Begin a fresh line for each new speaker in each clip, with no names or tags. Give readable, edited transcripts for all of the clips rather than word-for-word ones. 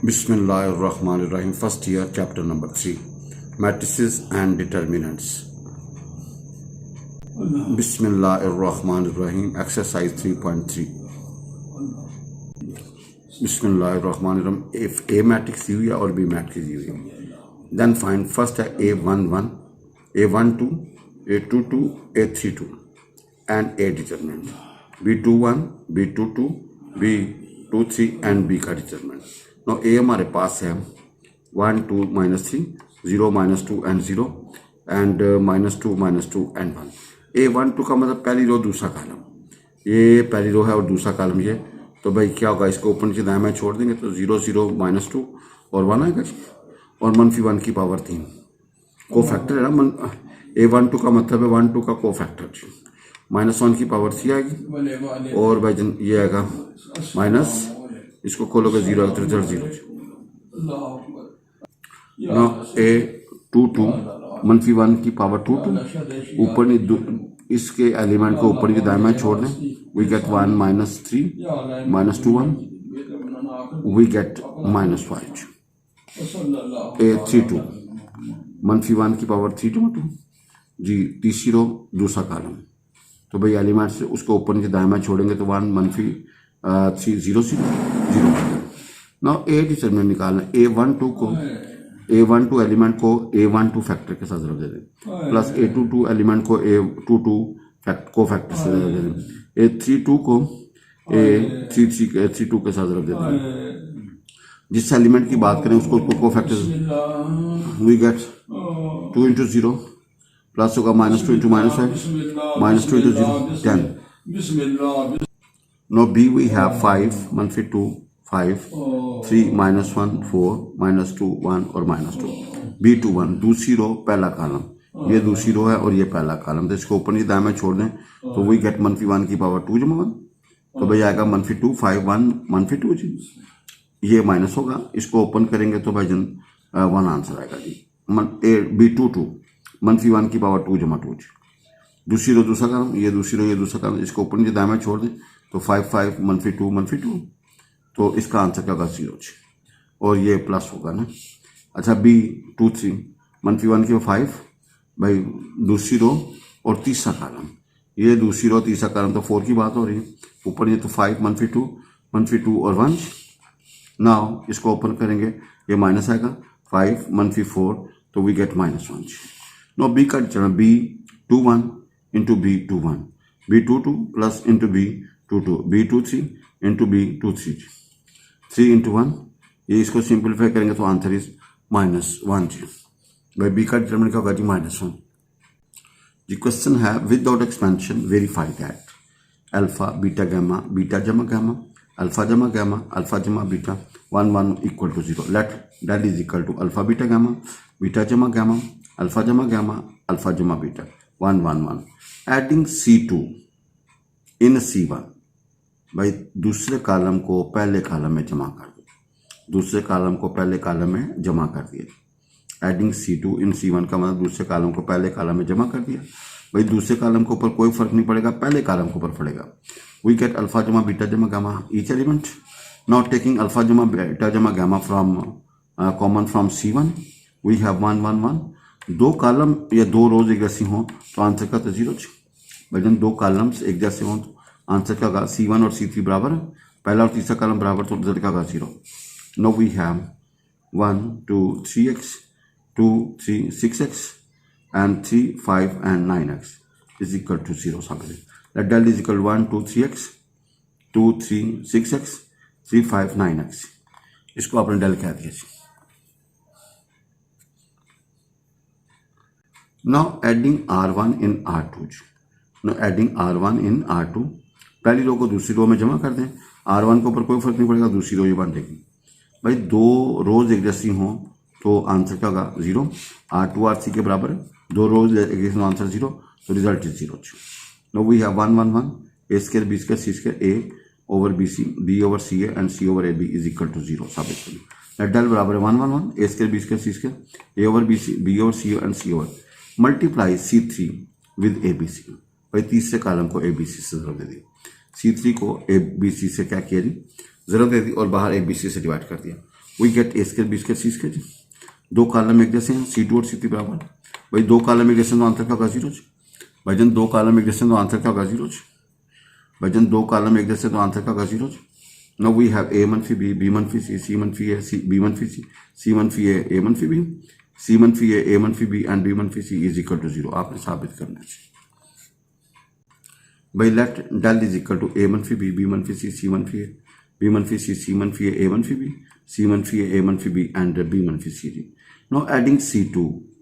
Bismillahirrahmanirrahim. First year, chapter number 3, matrices and determinants. Bismillahirrahmanirrahim. Exercise 3.3. Bismillahirrahmanirrahim. If A matrix दी हुई है और B matrix दी हुई है, then find first है A11, A12, A22, A32 and A determinant. B21, B22, B23 and B का determinant. Now A हमारे पास है 1, 2, -3, 0, -2 and 0 and -2, -2 and 1. A12 का मतलब पहली रो दूसरा कॉलम, ये पहली रो है और दूसरा कॉलम ये, तो भाई क्या होगा, इसको ऊपर नीचे दाएं में छोड़ देंगे तो 0, 0, -2 और 1 आएगा और -1 की पावर 3 को फैक्टर है ना। A12 का मतलब है 1, 2 का को फैक्टर, -1 की पावर 3 आएगी और भाई जन ये आएगा माइनस, इसको खोलोगे 0 आएगा तो रिजल्ट 0। ना A22 -1 की पावर 2, ऊपर इसके एलिमेंट को ऊपर दाएं में छोड़ दें, we get 1 -3 -2 1, we get -5। A32 -1 की पावर 3 2 जी, तीसरी रो दूसरा कॉलम, तो भाई एलिमेंट से उसको ऊपर नीचे दाएं में छोड़ेंगे तो 1 -3 0 0। ना ए डिटरमिनेंट निकालना, A12 एलिमेंट को A12 फैक्टर के साथ जरूर दे दें, प्लस A22 एलिमेंट को A22 को फैक्टर से जरूर दे दें, A32 को A32 के साथ जरूर दे दें। जिस एलिमेंट की बात करें उसको को फैक्टर, वी गेट 2 × 0 प्लस होगा -2 × -5, -2 × 0 10। Now B we have 5 -2 5, 3 -1 4 -2 1 और -2। B21 दूसरी रो पहला कॉलम, ये दूसरी रो है और ये पहला कॉलम, तो इसको ऊपर नीचे दाएं में छोड़ दें तो वी गेट -1 की पावर 2 × 1, तो भाई आएगा -2 5 1 -2 जी, ये माइनस होगा, इसको ओपन करेंगे तो भाई जन 1 आंसर आएगा जी। B22 -1 की पावर 2 × 2 जी, दूसरी रो दूसरा कॉलम, ये दूसरी रो ये दूसरा कॉलम, इसको ऊपर नीचे दाएं में छोड़ दें तो 5 5 -2 तो इसका आंसर क्या होगा 0 और ये प्लस होगा ना। अच्छा B23 -1 की 5, भाई दूसरी रो और तीसरा कॉलम, ये दूसरी रो तीसरा कॉलम, तो 4 की बात हो रही है, ऊपर ये तो 5 -2 और 1। नाउ इसको ओपन करेंगे, ये माइनस आएगा 5 -4, तो वी गेट -1। नो B का determinant B21 × B21, B22 plus × B22, B23 × B23, 3 × 1, ये इसको सिंपलीफाई करेंगे तो आंसर इज -1 जी। भाई B का डिटरमिनेंट क्या होगा जी -1 जी। क्वेश्चन है without expansion verify that alpha beta gamma beta जमा गैमा अल्फा जमा गैमा अल्फा जमा beta 1 1 = 0, let that is equal to alpha beta gamma beta जमा गैमा अल्फा जमा गैमा अल्फा जमा beta 1 1 1। Adding C2 in C1, भाई दूसरे column को पहले कॉलम में जमा कर दो, दूसरे कॉलम को पहले कॉलम में जमा कर दिया। एडिंग C2 इन C1 का मतलब दूसरे कॉलम को पहले कॉलम में जमा कर दिया, भाई दूसरे कॉलम के ऊपर कोई फर्क नहीं पड़ेगा, पहले कॉलम के ऊपर पड़ेगा। वी गेट अल्फा जमा बीटा जमा gamma each element. Not taking alpha जमा बीटा जमा gamma from common from C1, we have 1 1 1। दो कॉलम या दो रोज एक जैसी हों तो आंसर का तो 0। भाई जब दो कॉलम्स एक जैसे हों तो आंसर क्या होगा, C1 और C3 बराबर है, पहला और तीसरा कॉलम बराबर, तो रिजल्ट क्या होगा 0। No we have 1 2 3x 2 3 6x and 3 5 and 9x is equal to 0 साबित। Let del is equal 1 2 3x 2 3 6x 3 5 9x, इसको आपने डेल कह दिया। Now adding R1 in R2, now adding R1 in R2, पहली रो को दूसरी रो में जमा कर दें, R1 के ऊपर कोई फर्क नहीं पड़ेगा, दूसरी रो ये बन जाएगी। भाई दो रोज एक जैसी हों तो आंसर क्या होगा 0, R2 R3 के बराबर है, दो रोज एक जैसी आंसर 0, तो result is 0। No we have 1 1 1 A² B² C² A/BC B/CA and C/AB is equal to 0 साबित करें। डेल बराबर है 1 1 1 A² B² C² A/BC B/CA and C/AB, multiply C3 with ABC, भाई तीसरे कॉलम को ABC से जरूर दे दी, C3 को ABC से क्या किया जी, जरूरत दे दी और बाहर ABC से डिवाइड कर दिया। We get a square b square c square जी। दो कॉलम एक जैसे हैं, C2 और C3 बराबर। भाई दो कॉलम एक जैसे तो आंसर क्या होगा 0 जी। भाईजान दो कॉलम एक जैसे तो आंसर क्या होगा 0 जी। भाईजान दो कॉलम एक जैसे तो आंसर क्या होगा 0 जी। नाउ वी हैव A मनफी B, B मनफी C, C मनफी A, B मनफी C, C मनफी A मनफी B, C मनफी A मनफी B एंड B मनफी C इज इक्वल टू 0। आपने साबित करना है भाई let del is equal to A मनफी B मनफी C मनफी A, B मनफी C मनफी A मनफी B, C मनफी A मनफी B एंड B मनफी C। Now adding C2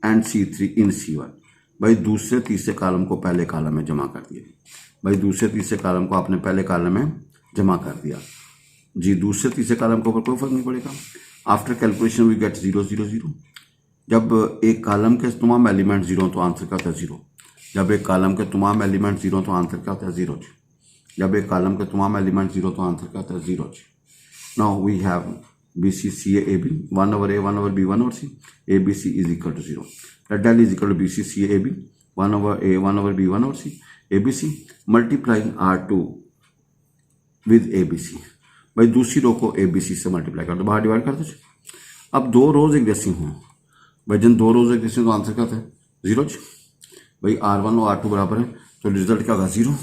and C3 in C1। भाई दूसरे तीसरे कॉलम को पहले कॉलम में जमा कर दिया। भाई दूसरे तीसरे कॉलम को आपने पहले कॉलम में जमा कर दिया जी। दूसरे तीसरे कॉलम के ऊपर कोई फर्क नहीं पड़ेगा। After calculation we get 0 0 0। जब एक कॉलम के तमाम एलिमेंट 0 तो आंसर क्या होता है 0। जब एक कॉलम के तमाम एलिमेंट 0 तो आंसर क्या होता है 0 जी। जब एक कॉलम के तमाम एलिमेंट 0 तो आंसर क्या होता है 0 जी। Now we have BC CA AB 1 over A 1 over B 1 over C, ABC is equal to 0. Let del is equal to BC CA AB 1 over A 1 over B 1 over C, ABC multiplying R2 with ABC। भाई दूसरी रो को ABC से multiply कर दो, बाहर divide कर दो। अब दो रोज एक जैसी हों, भाई जन दो रोज एक जैसी तो आंसर क्या होता है 0 जी। भाई R1 और R2 बराबर है तो रिजल्ट क्या होगा 0।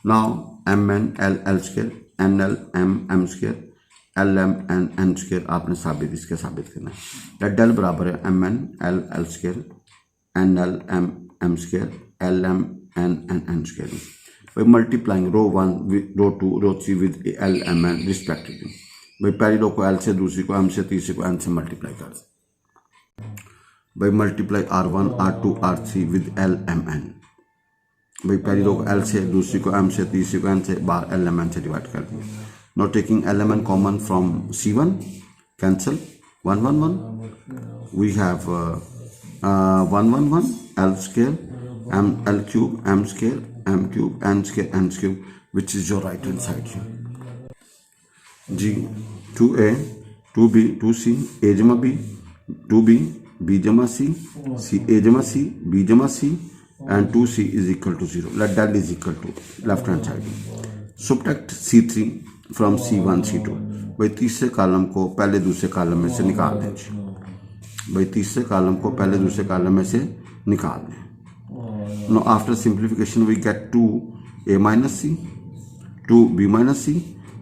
Now MN L L square NL M M square LM N N square आपने साबित इसके साबित करना है। डेट डेल बराबर है MN L L square NL M M square LM N N N square. भाई multiplying row 1 with row 2 row 3 with L M N respectively. भाई पहली रो को L से, दूसरी को M से, तीसरी को N से मल्टीप्लाई कर दे। भाई multiply R1 R2 R3 with L M N। भाई पहली रो को L से, दूसरी को M से, तीसरी को N से, बाहर L M N से डिवाइड कर दिया। Now taking element common from C1, cancel 1 1 1. We have 1 1 1 L square M L cube M square M cube N square N cube, which is your right hand side here. G 2A 2B 2C A जमा B 2B B जमा C C A जमा C B जमा C and 2C is equal to 0. Let del is equal to left hand side. Subtract C3 from C1 C2। भाई तीसरे column को पहले दूसरे column में से निकाल दें। भाई तीसरे कॉलम को पहले दूसरे कॉलम में से निकाल दें। No after simplification we get 2A minus C 2B minus C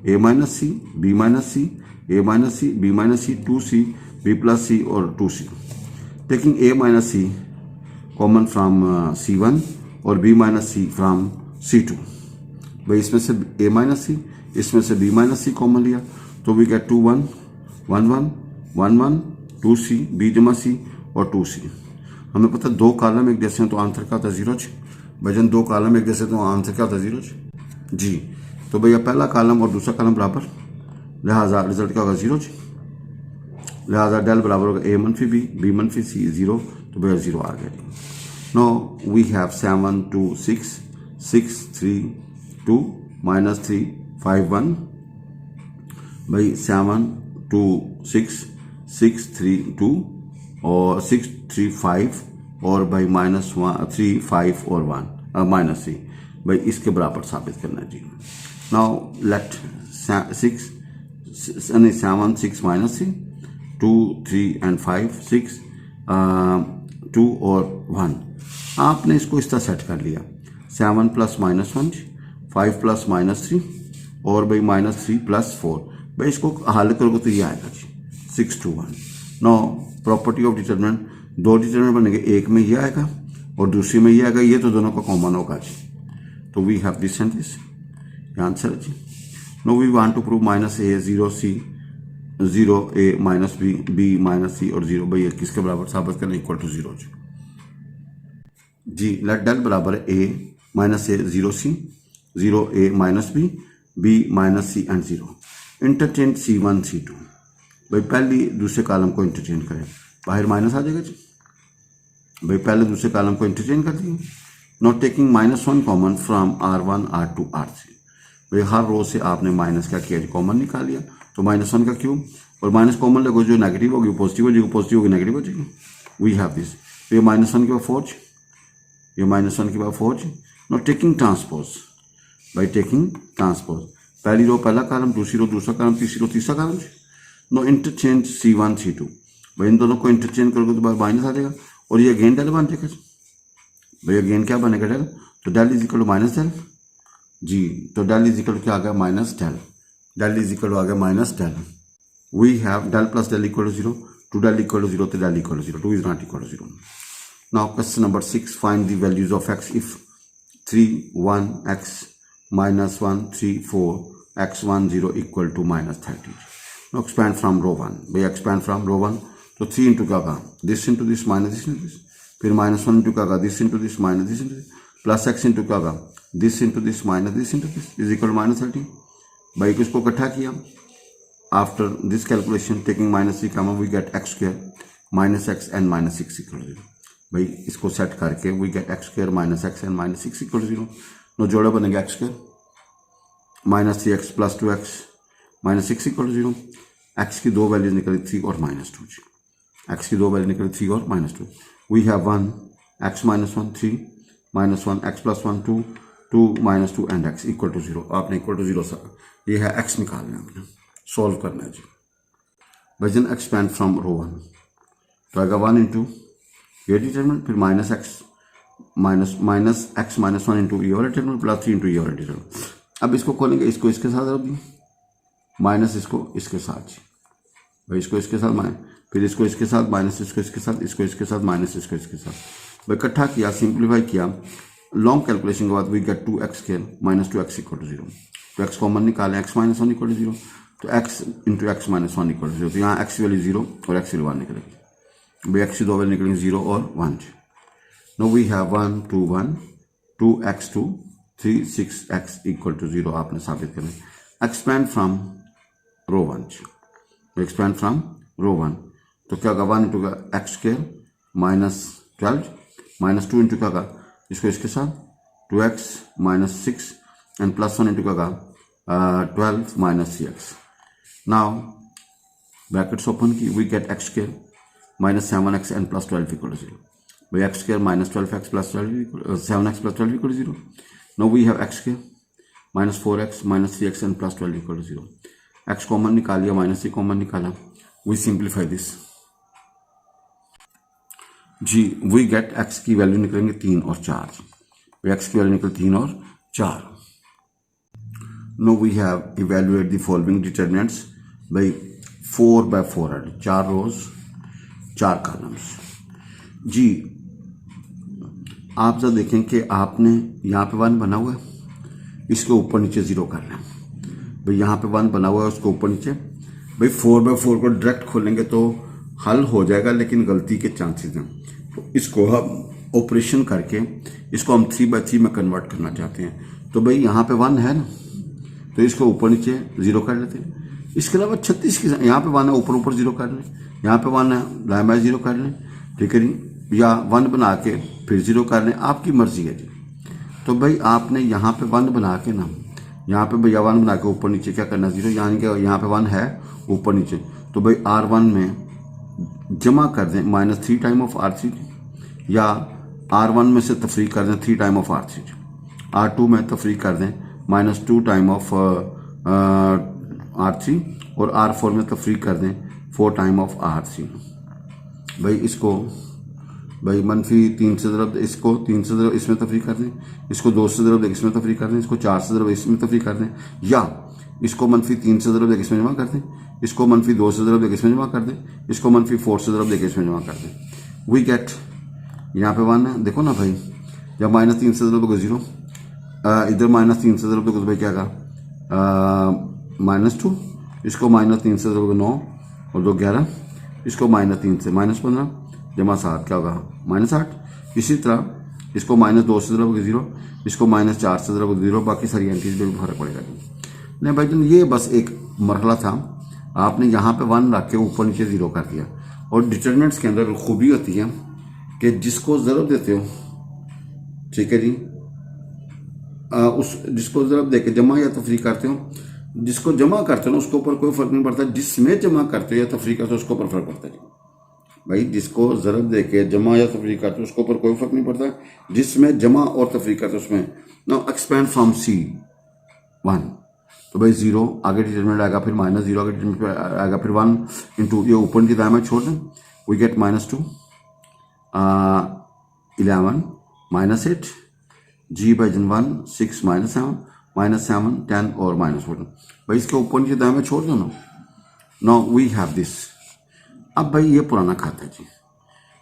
A minus C B minus C A minus C B minus C 2C B plus C और 2C। Taking A minus C common from C1 और B minus C from C2। भाई इसमें से A minus C इसमें से B minus C common लिया तो we get 2 1 1 1 1 1 2C B जमा C और 2C। हमें पता दो कॉलम एक जैसे हैं तो आंसर क्या होता है 0 जी। भजन दो कॉलम एक जैसे तो आंसर क्या होता है 0 जी। तो भैया पहला कॉलम और दूसरा कॉलम बराबर, लिहाजा रिजल्ट क्या होगा 0 जी। लिहाजा डेल बराबर होगा A मनफी B B मनफी C 0, तो भैया 0 आ गया। No we have 7 2 6 6 3 2 -3 5 1। भाई 7 2 6 6 3 2 और 6 3 5 और भाई -3 5 और 1 -3। भाई इसके बराबर साबित करना है जी। नाउ लेट 7 6 -3 2 3 and 5 6 2 और 1। आपने इसको इस तरह सेट कर लिया 7 + -1 5 + -3 और भाई -3 + 4। भाई इसको हल करोगे तो ये आएगा जी 6 to 1। No property of determinant, दो डिटरमिनेंट बनेंगे, एक में ये आएगा और दूसरी में ये आएगा, ये तो दोनों का कॉमन होगा जी। तो we have this and this, answer है जी। No we want to prove -a 0 C 0 A -b B -c और 0। भाई किसके बराबर साबित करना इक्वल टू 0 जी। लेट डेल बराबर है A -a 0 C 0 A -b B -c and 0। Interchange C1 C2। भाई पहली दूसरे कॉलम को इंटरचेंज करें, बाहर माइनस आ जाएगा जी। भाई पहले दूसरे कॉलम को इंटरचेंज कर दिए। Not taking -1 common from R1 R2 R3। भाई हर रो से आपने माइनस क्या किया जी, कॉमन निकाल लिया। तो -1 का क्यूब और माइनस कॉमन लगो, जो नेगेटिव होगी पॉजिटिव हो जाएगी, पॉजिटिव होगी नेगेटिव हो जाएगी। We have this. तो ये -1 के बाद 4 जी, ये -1 के बाद 4 जी। Not taking transpose, by taking transpose पहली रो पहला कॉलम, दूसरी रो दूसरा कॉलम, तीसरी रो तीसरा column. No interchange C1 C2, भाई इन दोनों को इंटरचेंज करोगे तो बाद माइनस आ जाएगा और ये अगेन डेल बन जाएगा। भाई अगेन क्या बनेगा डेल, तो del is equal to minus del जी, तो डेल इज इक्वल टू क्या आ गया minus del, del is equal to आ गया minus del. We have del plus del equal to 0, two del equal to 0 तो del equal to 0, 2 is not equal to 0। Now question number 6, find the values of x if 3 1 x minus 1 3 4 x 1 0 equal to minus 30। Now expand from row 1, भाई expand from row 1 तो 3 into क्या होगा, this into this minus this into this, फिर minus 1 into क्या होगा, this into this minus this into this, plus x into क्या होगा, this into this minus this into this is equal to minus 30। भाई इसको इकट्ठा किया, after this calculation taking minus 3 comma we get x square minus x and minus 6 equal to 0। भाई इसको set करके we get x square minus x and minus 6 equal to 0। No जोड़ा बनेगा x square minus 3x plus 2x minus 6 equal to 0। x की दो values निकली 3 और minus 2 जी, x की दो वैल्यू निकली 3 और minus 2। We have 1 x minus 1 3 minus 1 x plus 1 2 2 minus 2 and x equal to 0। आपने इक्वल टू 0 ये है x निकालना है, आपने सॉल्व करना है जी। वजन एक्सपैंड फ्रॉम रो 1 तो आएगा 1 इंटू ये डिटरमिनेंट, फिर minus x minus x minus 1 into ये वाला डिटरमिनेंट प्लस 3 इंटू ये वाला डिटरमिनेंट। अब इसको खोलेंगे, इसको इसके साथ रख दें, माइनस इसको इसके साथ जी, भाई इसको इसके साथ माइनस, फिर इसको इसके साथ माइनस, इसको इसके साथ, इसको इसके साथ माइनस, इसको इसके साथ। भाई इकट्ठा किया, सिंप्लीफाई किया, लॉन्ग कैलकुलेशन के बाद we get 2x square minus 2x equal to 0। तो x कॉमन निकालें, x माइनस 1 इक्वल टू 0, तो x into x minus 1 equal to 0। तो यहाँ x वैल्यू 0 और x वैल्यू 1 निकलेगी। भाई x की दो वैल्यू निकलेंगी 0 और 1। No we have 1 2 1 2x 2 3 6x equal to 0 आपने साबित करना। Expand from row 1, expand from row 1 तो क्या होगा 1 इंटू का x square minus 12 minus 2 into का इसको इसके साथ 2x minus 6 and plus 1 into का 12 minus 3x। Now brackets open की, we get x square minus 7x and plus 12 equal to 0। भाई x square minus 12x plus 12 7x plus 12 equal to 0। No we have x square minus 4x minus 3x and plus 12 equal to 0। X common निकालिए, minus 3 common निकाला, we simplify this जी, we get x की value निकलेंगे 3 और 4। X की value निकल 3 और 4। Now we have evaluate the following determinants. भाई 4/4 है, 4 रोज 4 कॉलम्स जी। आप जब देखें कि आपने यहाँ पे 1 बना हुआ है, इसके ऊपर नीचे 0 करना है। भाई यहाँ पे 1 बना हुआ है, उसके ऊपर नीचे, भाई 4/4 को डायरेक्ट खोलेंगे तो हल हो जाएगा, लेकिन गलती के चांसेस हैं। तो इसको हम ऑपरेशन करके इसको हम 3/3 में कन्वर्ट करना चाहते हैं। तो भाई यहाँ पे 1 है ना, तो इसको ऊपर नीचे 0 कर लेते हैं। इसके अलावा 36 की यहाँ पे 1 है, ऊपर ऊपर 0 कर लें, यहाँ पे 1 है दाएं बाएं 0 कर लें, ठीक है जी, या 1 बना के फिर 0 कर लें, आपकी मर्जी है जी। तो भाई आपने यहाँ पे 1 बना के ना, यहाँ पे भैया 1 बना के ऊपर नीचे क्या करना 0, यानी कि यहाँ पे 1 है ऊपर नीचे, तो भाई R1 में जमा कर दें -3 टाइम ऑफ R3, या R1 में से तफरीक कर दें 3 टाइम ऑफ R3, R2 में तफरीक कर दें -2 टाइम ऑफ R3, और R4 में तफरीक कर दें 4 टाइम ऑफ R3। भाई इसको भाई -3 से ज़रब इसको 3 से ज़रब इसमें तफरीक कर दें, इसको 2 से ज़रब इसमें तफरीक कर दें, इसको 4 से ज़रब इसमें तफरीक कर दें, या इसको -3 से ज़रब इसमें जमा कर दें, इसको -2 से ज़रब इसमें जमा कर दें, इसको -4 से ज़रब इसमें जमा कर दें। वी गेट यहाँ पे 1 है, देखो ना भाई, जब -3 से ज़रब को 0, इधर -3 से ज़रब को भाई क्या होगा -2, इसको -3 से ज़रब 9 और 2 11, इसको -3 से -15 जमा 7 क्या होगा -8। इसी तरह इसको -2 से ज़रब 0, इसको -4 से ज़रब 0, बाकी सारी एंट्रीज में भी फर्क पड़ेगा नहीं भाई। ये बस एक मरहला था, आपने यहाँ पे 1 रख के ऊपर नीचे 0 कर दिया। और डिटरमिनेंट्स के अंदर खूबी होती है कि जिसको ज़रब देते हो, ठीक है जी, उस जिसको ज़रब दे के जमा या तफरीक करते हो, जिसको जमा करते हो ना उसके ऊपर कोई फ़र्क नहीं पड़ता, जिसमें जमा करते हो या तफरीक करते हो उसके ऊपर फ़र्क पड़ता है भाई। जिसको ज़रब दे के जमा या तफरीक करते हो उसके ऊपर कोई फ़र्क नहीं पड़ता, जिसमें जमा और तफरीक करते हो उसमें। नाउ एक्सपैंड फ्रॉम C1, तो भाई 0 आगे डिटरमिनेंट आएगा, फिर -0 आगे डिटरमिनेंट आएगा, फिर 1 इंटू ये ऊपर की दाएं में छोड़ दें, वी गेट -2 11 -8 g बाई जन 1 6 -7 10 और -14। भाई इसके ऊपर की दाएं में छोड़ दो ना। Now we have this. अब भाई ये पुराना खाता है जी।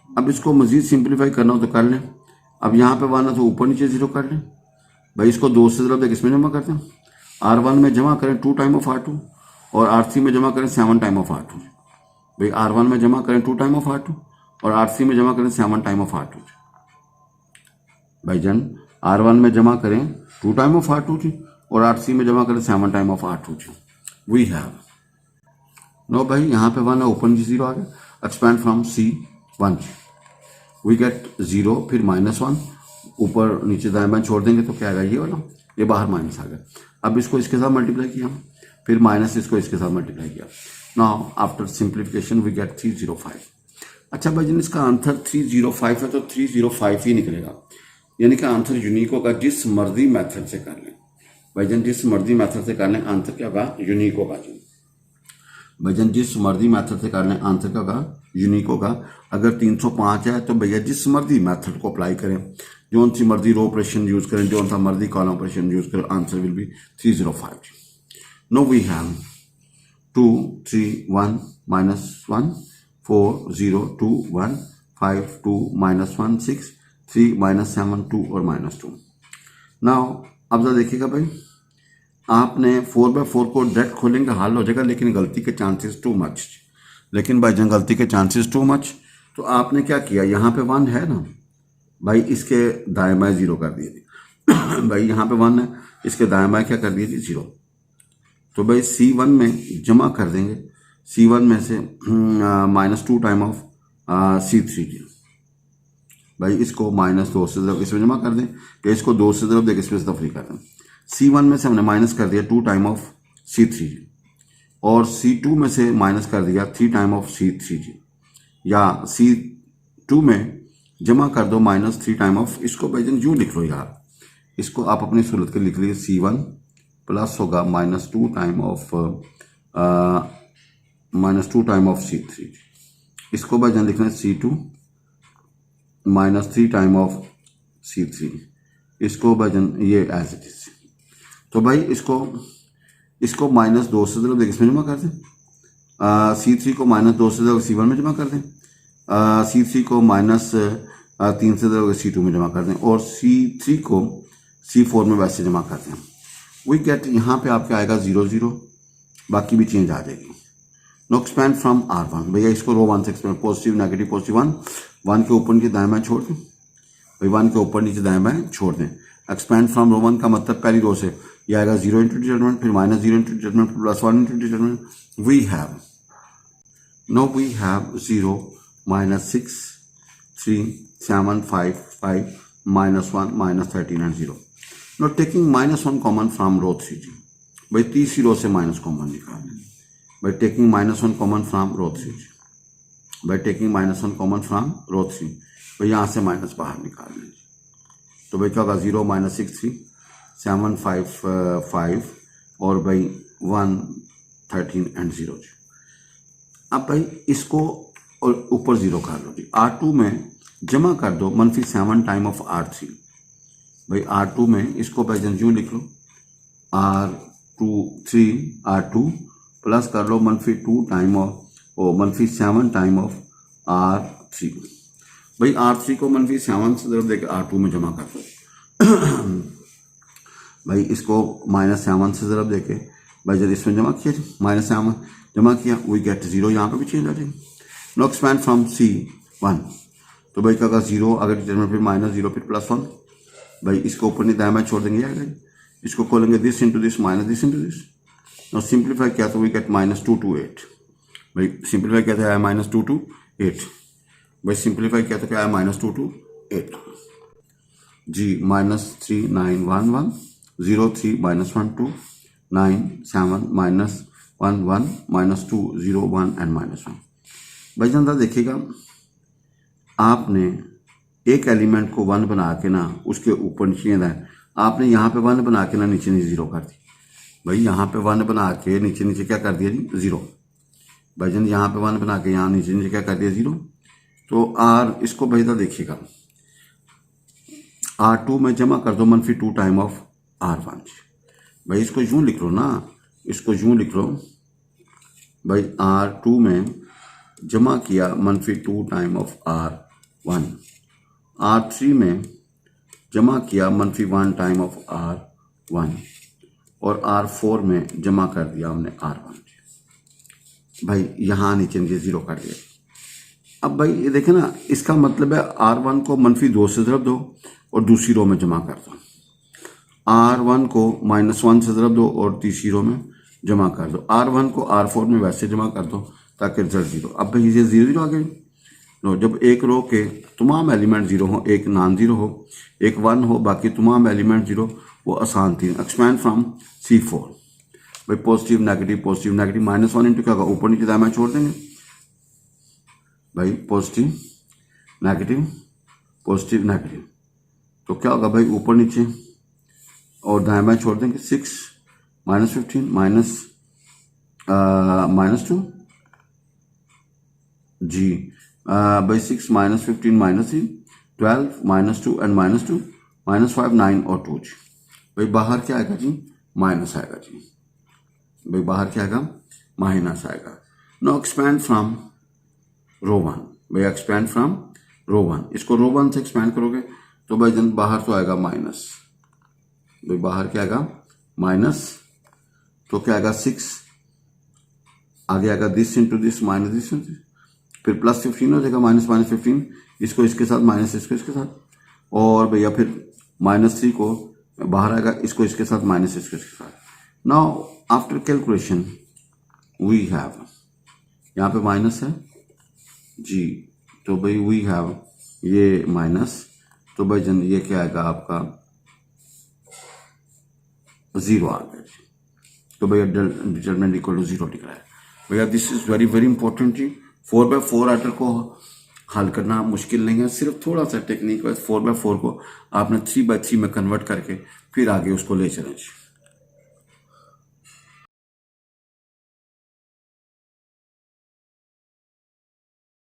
अब इसको मजीद सिंप्लीफाई करना हो तो कर लें। अब यहाँ पे 1 है तो ऊपर नीचे 0 कर लें। भाई इसको 2 से ज़रा किस में जमा करते हैं, R1 में जमा करें 2 टाइम ऑफ R2 और R3 में जमा करें 7 टाइम ऑफ R2। भाई R1 में जमा करें 2 टाइम ऑफ R2 और R3 में जमा करें 7 टाइम ऑफ R2। भाई जन R1 में जमा करें 2 टाइम ऑफ R2 जी और R3 में जमा करें 7 टाइम ऑफ R2 जी। वी हैव नो भाई यहाँ पे 1 है, ओपन जी 0 आ गया। Expand from C1 we get 0 फिर -1 ऊपर नीचे दाएं बाएं छोड़ देंगे तो क्या आएगा, ये वाला, ये बाहर माइनस आ गया। अब इसको इसके साथ मल्टीप्लाई किया, फिर माइनस इसको इसके साथ मल्टीप्लाई किया। Now after simplification we get 305। अच्छा भाई जन इसका आंसर 305 है तो 305 ही निकलेगा, यानी कि आंसर यूनिक होगा। जिस मर्जी मेथड से कर लें भाई जन, जिस मर्जी मेथड से कर लें आंसर क्या होगा, यूनिक होगा जी। भाई जन जिस मर्जी मेथड से कर लें आंसर क्या होगा, यूनिक होगा। अगर 305 है तो भैया जिस मर्जी मेथड को अप्लाई करें, जो सी मर्जी रो ऑपरेशन यूज करें, जो सा मर्जी कॉलम ऑपरेशन यूज करें, answer will be 305। Now we have 2 3 1 -1 4 0 2 1 5 2 -1 6 3 -7 2 और -2। नाउ अब जरा देखिएगा भाई, आपने 4/4 को डायरेक्ट खोलेंगे हल हो जाएगा, लेकिन गलती के चांसेस टू मच। लेकिन भाई जन गलती के चांसेस टू मच, तो आपने क्या किया, यहाँ पे 1 है ना भाई, इसके दाएं बाएं 0 कर दिए थी। भाई यहाँ पे 1 है, इसके दाएं बाएं क्या कर दिए थी, 0। तो भाई C1 में जमा कर देंगे, C1 में से -2 टाइम ऑफ C3 की। भाई इसको -2 से ज़रूर इसमें जमा कर दें, या इसको 2 से ज़रूर इसमें से तफरी कर दें। C1 में से हमने माइनस कर दिया 2 टाइम ऑफ C3 और C2 में से माइनस कर दिया 3 टाइम ऑफ C3 या C2 में जमा कर दो -3 टाइम ऑफ, इसको भाई जन यूँ लिख लो यार, इसको आप अपनी सूरत के लिख लीजिए। C1 प्लस होगा -2 टाइम ऑफ C3, इसको भाई जन लिखना है C2 -3 टाइम ऑफ C3, इसको भाई जन ये एज इट इज। तो भाई इसको -2 से जरूर इसमें जमा कर दें, C3 को -2 से जरूर C1 में जमा कर दें, C3 को -3 से जरूर C2 में जमा कर दें और C3 को C4 में वैसे जमा कर दें। वी गेट यहाँ पे आपके आएगा 0 0, बाकी भी चेंज आ जाएगी। नो एक्सपैंड फ्रॉम R1, भैया इसको रो 1 से एक्सपैंड, पॉजिटिव नेगेटिव पॉजिटिव 1 के ऊपर नीचे दाएं बाएं छोड़ दें, भाई 1 के ऊपर नीचे दाएं बाएं छोड़ दें। एक्सपैंड फ्रॉम रो 1 का मतलब पहली रो से ये आएगा 0 इंटू डिटरमिनेंट, फिर -0 into determinant, +1 into determinant. We have 0 -6 3 7 5 5 -1 -13 and 0। Now taking -1 common from row 3 जी, भाई तीसरी रो से माइनस कॉमन निकाल लें। भाई टेकिंग -1 कॉमन फ्रॉम रो 3 जी, भाई टेकिंग -1 कॉमन फ्रॉम रो 3, भाई यहाँ से माइनस बाहर निकाल लें। तो भाई क्या होगा 0 -6 3 7 5 5 और भाई 1 13 एंड 0 जी। अब भाई इसको और ऊपर 0 कर लो जी, R2 में जमा कर दो -7 टाइम ऑफ R3। भाई R2 में इसको भाई जन यूँ लिख लो, R2 प्लस कर लो -2 time of -7 time of R3। भाई R3 को -7 से जरूर देकर R2 में जमा कर दो। भाई इसको -7 से ज़रब देके भाई जब इसमें जमा किया, -7 जमा किया, वी गेट 0, यहाँ पे भी चेंज आ जाएगी। नो एक्सपैंड फ्रॉम C1, तो भाई क्या होगा 0 अगर डिटरमिनेंट, फिर -0 फिर +1। भाई इसको ऊपर नहीं दाएं बाएं छोड़ देंगे, आएगा इसको खोलेंगे this into this minus this into this. Now simplify किया तो वी गेट -2 to 8। भाई सिंप्लीफाई किया था -2 to 8, भाई सिंप्लीफाई किया तो क्या है -2 to 8 जी। -3 9 1 1 0 3 -1 2 9 7 -1 1 -2 0 1 एंड -1। भाई जनता देखिएगा, आपने एक एलिमेंट को 1 बना के ना उसके ऊपर नीचे है, आपने यहाँ पे 1 बना के ना नीचे 0 कर दी। भाई यहाँ पे 1 बना के नीचे नीचे क्या कर दिया जी 0। भाईजान यहाँ पे 1 बना के यहाँ नीचे नीचे क्या कर दिया 0। तो आर इसको भाईदा देखिएगा, R2 में जमा कर दो -2 टाइम ऑफ R1। भाई इसको यूं लिख लो ना, इसको यूं लिख लो भाई, R2 में जमा किया -2 टाइम ऑफ R1, R3 में जमा किया -1 टाइम ऑफ R1 और R4 में जमा कर दिया हमने R1। भाई यहाँ नीचे नीचे 0 कर दिया। अब भाई ये देखें ना, इसका मतलब है R1 को -2 से ज़रब दो और दूसरी रो में जमा कर दो, R1 को -1 से ज़रब दो और तीसरी रो में जमा कर दो, R1 को R4 में वैसे जमा कर दो ताकि रिजल्ट 0। अब भाई ये 0 आ गए। नो, जब एक रो के तमाम एलिमेंट 0 हो, एक नॉन 0 हो, एक 1 हो, बाकी तमाम एलिमेंट 0, वो आसान थी। Expand from C4। भाई पॉजिटिव नेगेटिव -1 इंटू क्या होगा, ऊपर नीचे दाएं छोड़ देंगे भाई, पॉजिटिव नेगेटिव, तो क्या होगा भाई, ऊपर नीचे और दाएं बाएं छोड़ देंगे। 6 -15 -2 जी भाई 6 -15 -3 12 -2 एंड -2 -5 9 और 2 जी। भाई बाहर क्या आएगा जी, माइनस आएगा जी। भाई बाहर क्या आएगा, माइनस आएगा। No expand from row 1। भाई एक्सपैंड फ्रॉम रो 1, इसको रो 1 से एक्सपैंड करोगे तो भाई जन बाहर तो आएगा माइनस। भाई बाहर क्या आएगा, माइनस, तो क्या आएगा 6, आगे आएगा this into this minus this, फिर +15 हो जाएगा, -15, इसको इसके साथ माइनस इसको इसके साथ, और भैया फिर -3 को बाहर आएगा, इसको इसके साथ माइनस इसको इसके साथ। Now after calculation we have, यहाँ पे माइनस है जी, तो भाई वी हैव ये माइनस, तो भाई जन ये क्या आएगा आपका 0 आ गया जी। तो भैया डिटरमिनेंट इक्वल टू 0 लिख रहा है भैया। This is very very important जी। 4/4 आर्डर को हल करना मुश्किल नहीं है, सिर्फ थोड़ा सा टेक्निक है। 4/4 को आपने 3/3 में कन्वर्ट करके फिर आगे उसको ले चलें जी।